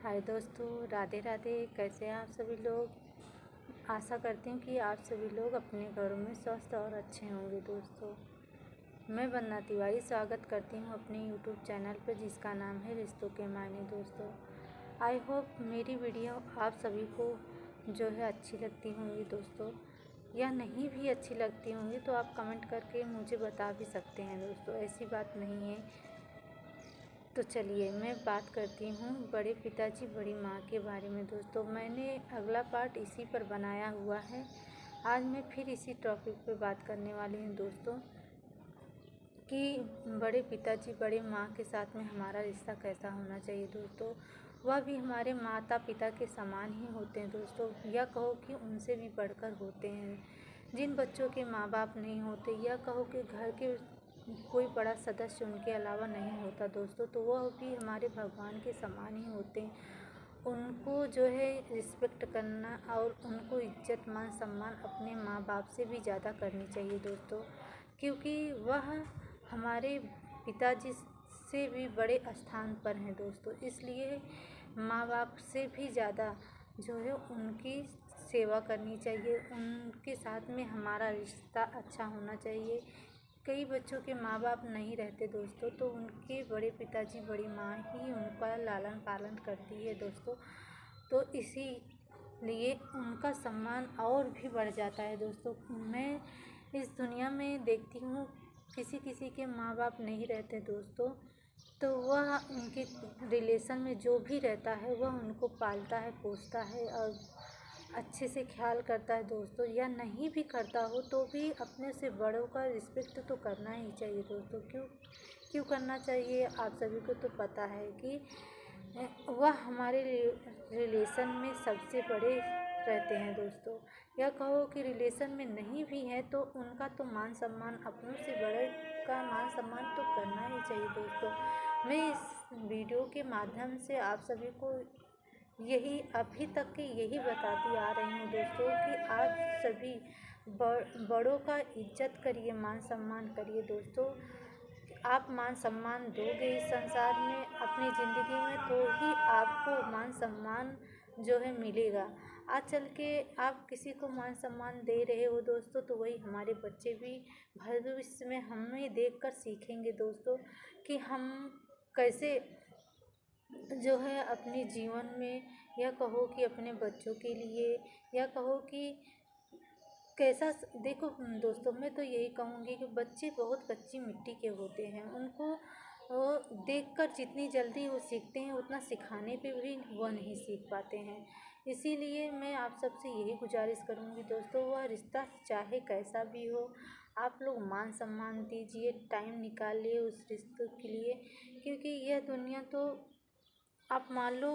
हाय दोस्तों, राधे राधे। कैसे हैं आप सभी लोग। आशा करती हूँ कि आप सभी लोग अपने घरों में स्वस्थ और अच्छे होंगे। दोस्तों, मैं वंदना तिवारी स्वागत करती हूँ अपने यूट्यूब चैनल पर, जिसका नाम है रिश्तों के मायने। दोस्तों, आई होप मेरी वीडियो आप सभी को जो है अच्छी लगती होंगी। दोस्तों, या नहीं भी अच्छी लगती होंगी तो आप कमेंट करके मुझे बता भी सकते हैं। दोस्तों, ऐसी बात नहीं है। तो चलिए मैं बात करती हूँ बड़े पिताजी बड़ी माँ के बारे में। दोस्तों, मैंने अगला पार्ट इसी पर बनाया हुआ है। आज मैं फिर इसी टॉपिक पर बात करने वाली हूँ दोस्तों, कि बड़े पिताजी बड़े माँ के साथ में हमारा रिश्ता कैसा होना चाहिए। दोस्तों, वह भी हमारे माता पिता के समान ही होते हैं। दोस्तों, या कहो कि उनसे भी बढ़कर होते हैं। जिन बच्चों के माँ बाप नहीं होते, या कहो कि घर के कोई बड़ा सदस्य उनके अलावा नहीं होता दोस्तों, तो वह भी हमारे भगवान के समान ही होते हैं। उनको जो है रिस्पेक्ट करना और उनको इज्जत मान सम्मान अपने माँ बाप से भी ज़्यादा करनी चाहिए दोस्तों, क्योंकि वह हमारे पिताजी से भी बड़े स्थान पर हैं दोस्तों। इसलिए माँ बाप से भी ज़्यादा जो है उनकी सेवा करनी चाहिए। उनके साथ में हमारा रिश्ता अच्छा होना चाहिए। कई बच्चों के माँ बाप नहीं रहते दोस्तों, तो उनके बड़े पिताजी बड़ी माँ ही उनका लालन पालन करती है दोस्तों। तो इसीलिए उनका सम्मान और भी बढ़ जाता है दोस्तों। मैं इस दुनिया में देखती हूँ किसी किसी के माँ बाप नहीं रहते दोस्तों, तो वह उनके रिलेशन में जो भी रहता है वह उनको पालता है, पोसता है और अच्छे से ख्याल करता है दोस्तों। या नहीं भी करता हो तो भी अपने से बड़ों का रिस्पेक्ट तो करना ही चाहिए दोस्तों। क्यों करना चाहिए, आप सभी को तो पता है कि वह हमारे रिलेशन में सबसे बड़े रहते हैं दोस्तों। या कहो कि रिलेशन में नहीं भी है तो उनका तो मान सम्मान, अपनों से बड़े का मान सम्मान तो करना ही चाहिए दोस्तों। मैं इस वीडियो के माध्यम से आप सभी को यही अभी तक की यही बताती आ रही हूँ दोस्तों, कि आप सभी बड़ों का इज्जत करिए, मान सम्मान करिए दोस्तों। आप मान सम्मान दोगे इस संसार में अपनी ज़िंदगी में, तो ही आपको मान सम्मान जो है मिलेगा। आज चल के आप किसी को मान सम्मान दे रहे हो दोस्तों, तो वही हमारे बच्चे भी भविष्य में हमें देखकर सीखेंगे दोस्तों, कि हम कैसे जो है अपने जीवन में, या कहो कि अपने बच्चों के लिए, या कहो कि कैसा। देखो दोस्तों, मैं तो यही कहूँगी कि बच्चे बहुत कच्ची मिट्टी के होते हैं। उनको देखकर जितनी जल्दी वो सीखते हैं, उतना सिखाने पे भी वो नहीं सीख पाते हैं। इसीलिए मैं आप सबसे यही गुजारिश करूँगी दोस्तों, वह रिश्ता चाहे कैसा भी हो, आप लोग मान सम्मान दीजिए, टाइम निकालिए उस रिश्ते के लिए। क्योंकि यह दुनिया तो आप मान लो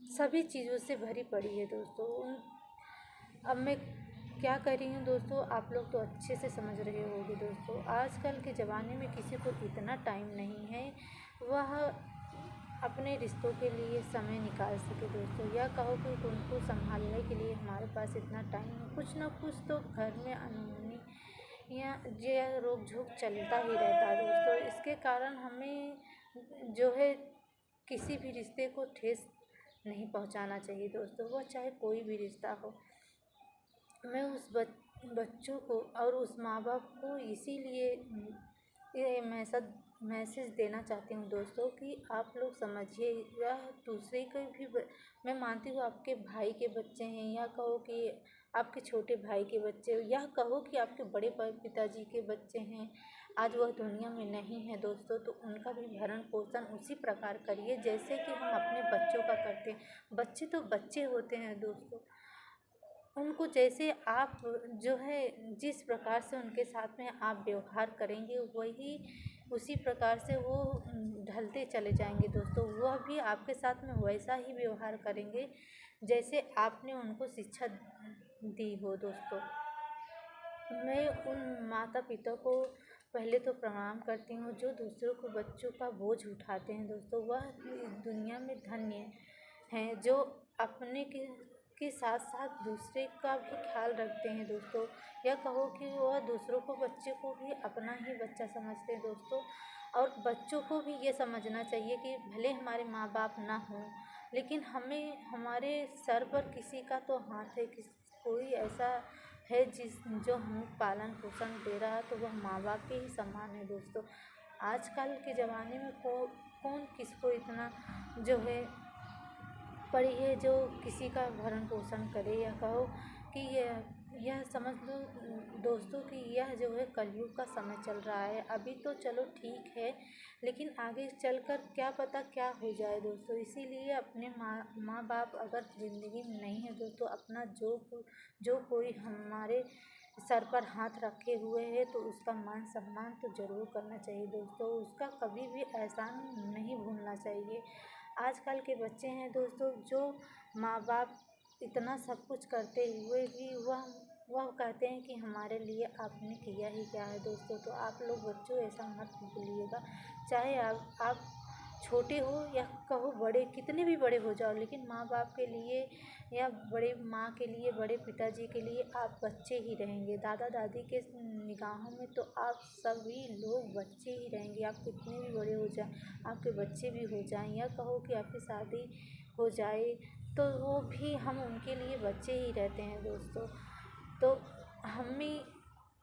सभी चीज़ों से भरी पड़ी है दोस्तों। अब मैं क्या कर रही हूँ दोस्तों, आप लोग तो अच्छे से समझ रहे होंगे दोस्तों। आजकल के ज़माने में किसी को इतना टाइम नहीं है वह अपने रिश्तों के लिए समय निकाल सके दोस्तों। या कहो कि उनको संभालने के लिए हमारे पास इतना टाइम, कुछ ना कुछ तो घर में अनहोनी या जो रोक झोंक चलता ही रहता है दोस्तों। इसके कारण हमें जो है किसी भी रिश्ते को ठेस नहीं पहुंचाना चाहिए दोस्तों, वह चाहे कोई भी रिश्ता हो। मैं उस बच्चों को और उस माँ बाप को इसीलिए ये मैसेज देना चाहती हूँ दोस्तों, कि आप लोग समझिए। या दूसरे को भी मैं मानती हूँ आपके भाई के बच्चे हैं, या कहो कि आपके छोटे भाई के बच्चे, या कहो कि आपके बड़े पिताजी के बच्चे हैं, आज वह दुनिया में नहीं है दोस्तों, तो उनका भी भरण पोषण उसी प्रकार करिए जैसे कि हम अपने बच्चों का करते हैं। बच्चे तो बच्चे होते हैं दोस्तों, उनको जैसे आप जो है जिस प्रकार से उनके साथ में आप व्यवहार करेंगे, वही उसी प्रकार से वो ढलते चले जाएंगे दोस्तों। वह भी आपके साथ में वैसा ही व्यवहार करेंगे जैसे आपने उनको शिक्षा दी हो दोस्तों। मैं उन माता पिता को पहले तो प्रणाम करती हूँ जो दूसरों को बच्चों का बोझ उठाते हैं दोस्तों। वह इस दुनिया में धन्य हैं जो अपने के साथ साथ दूसरे का भी ख्याल रखते हैं दोस्तों। या कहो कि वह दूसरों को, बच्चे को भी अपना ही बच्चा समझते हैं दोस्तों। और बच्चों को भी ये समझना चाहिए कि भले हमारे माँ बाप ना हों, लेकिन हमें हमारे सर पर किसी का तो हाथ है, कोई ऐसा है जो हमें पालन पोषण दे रहा है, तो वह माँ बाप के ही समान है दोस्तों। आजकल के ज़माने में कौन किसको इतना जो है पड़ी है जो किसी का भरण पोषण करे, या कहो कि यह समझ लो दोस्तों कि यह जो है कलयुग का समय चल रहा है। अभी तो चलो ठीक है, लेकिन आगे चलकर क्या पता क्या हो जाए दोस्तों। इसीलिए अपने माँ बाप अगर ज़िंदगी में नहीं है दोस्तों, अपना जो कोई हमारे सर पर हाथ रखे हुए है तो उसका मान सम्मान तो ज़रूर करना चाहिए दोस्तों। उसका कभी भी एहसान नहीं भूलना चाहिए। आजकल के बच्चे हैं दोस्तों, जो माँ बाप इतना सब कुछ करते हुए भी वह कहते हैं कि हमारे लिए आपने किया ही क्या है दोस्तों। तो आप लोग बच्चों ऐसा मत भूलिएगा, चाहे आप छोटे हो या कहो बड़े, कितने भी बड़े हो जाओ, लेकिन माँ बाप के लिए या बड़े माँ के लिए, बड़े पिताजी के लिए आप बच्चे ही रहेंगे। दादा दादी के निगाहों में तो आप सभी लोग बच्चे ही रहेंगे। आप कितने भी बड़े हो जाएं, आपके बच्चे भी हो जाएं, या कहो कि आपकी शादी हो जाए, तो वो भी हम उनके लिए बच्चे ही रहते हैं दोस्तों। तो हमें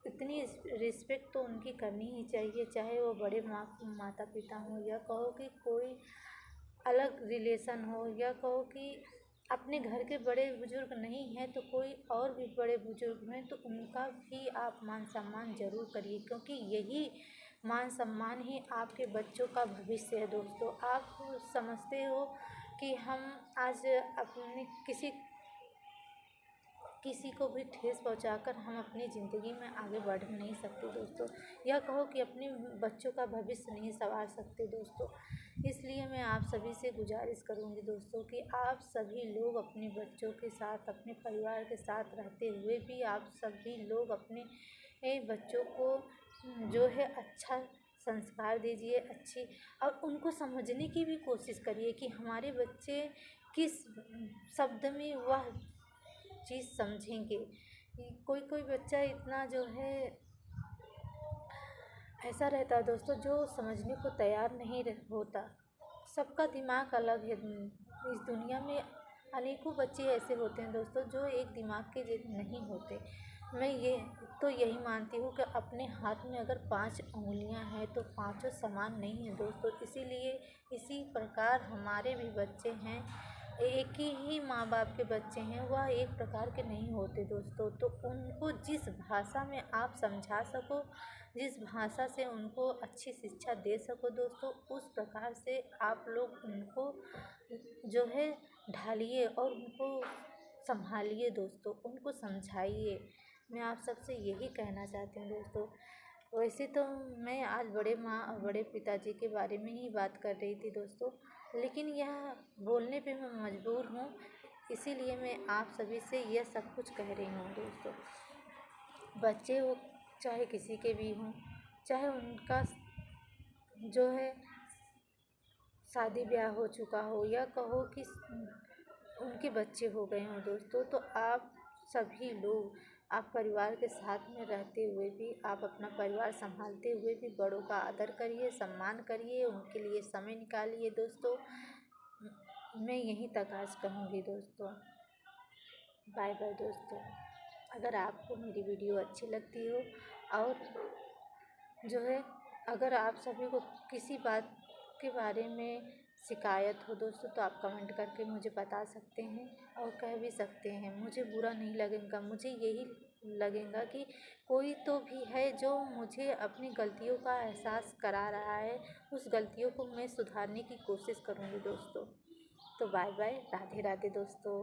इतनी रिस्पेक्ट तो उनकी करनी ही चाहिए, चाहे वो बड़े माता पिता हों, या कहो कि कोई अलग रिलेशन हो, या कहो कि अपने घर के बड़े बुजुर्ग नहीं हैं तो कोई और भी बड़े बुजुर्ग हैं, तो उनका भी आप मान सम्मान ज़रूर करिए, क्योंकि यही मान सम्मान ही आपके बच्चों का भविष्य है दोस्तों। आप समझते हो कि हम आज अपने किसी को भी ठेस पहुंचाकर हम अपनी ज़िंदगी में आगे बढ़ नहीं सकते दोस्तों, या कहो कि अपने बच्चों का भविष्य नहीं संवार सकते दोस्तों। इसलिए मैं आप सभी से गुजारिश करूंगी दोस्तों कि आप सभी लोग अपने बच्चों के साथ, अपने परिवार के साथ रहते हुए भी आप सभी लोग अपने बच्चों को जो है अच्छा संस्कार दीजिए, अच्छी, और उनको समझने की भी कोशिश करिए कि हमारे बच्चे किस शब्द में वह चीज़ समझेंगे। कोई कोई बच्चा इतना जो है ऐसा रहता है दोस्तों जो समझने को तैयार नहीं होता। सबका दिमाग अलग है। इस दुनिया में अनेकों बच्चे ऐसे होते हैं दोस्तों जो एक दिमाग के नहीं होते। मैं यही मानती हूँ कि अपने हाथ में अगर 5 उंगलियां हैं तो पांचों समान नहीं है दोस्तों। इसीलिए इसी प्रकार हमारे भी बच्चे हैं, एक ही माँ बाप के बच्चे हैं, वह एक प्रकार के नहीं होते दोस्तों। तो उनको जिस भाषा में आप समझा सको, जिस भाषा से उनको अच्छी शिक्षा दे सको दोस्तों, उस प्रकार से आप लोग उनको जो है ढालिए और उनको संभालिए दोस्तों, उनको समझाइए। मैं आप सबसे यही कहना चाहती हूँ दोस्तों। वैसे तो मैं आज बड़े माँ और बड़े पिताजी के बारे में ही बात कर रही थी दोस्तों, लेकिन यह बोलने पे मैं मजबूर हूँ, इसीलिए मैं आप सभी से यह सब कुछ कह रही हूँ दोस्तों। बच्चे हो चाहे किसी के भी हों, चाहे उनका जो है शादी ब्याह हो चुका हो, या कहो कि उनके बच्चे हो गए हों दोस्तों, तो आप सभी लोग, आप परिवार के साथ में रहते हुए भी, आप अपना परिवार संभालते हुए भी बड़ों का आदर करिए, सम्मान करिए, उनके लिए समय निकालिए दोस्तों। मैं यहीं तक आज कहूँगी दोस्तों। बाय बाय दोस्तों। अगर आपको मेरी वीडियो अच्छी लगती हो, और जो है अगर आप सभी को किसी बात के बारे में शिकायत हो दोस्तों, तो आप कमेंट करके मुझे बता सकते हैं और कह भी सकते हैं। मुझे बुरा नहीं लगेगा, मुझे यही लगेगा कि कोई तो भी है जो मुझे अपनी गलतियों का एहसास करा रहा है, उस गलतियों को मैं सुधारने की कोशिश करूँगी दोस्तों। तो बाय बाय, राधे राधे दोस्तों।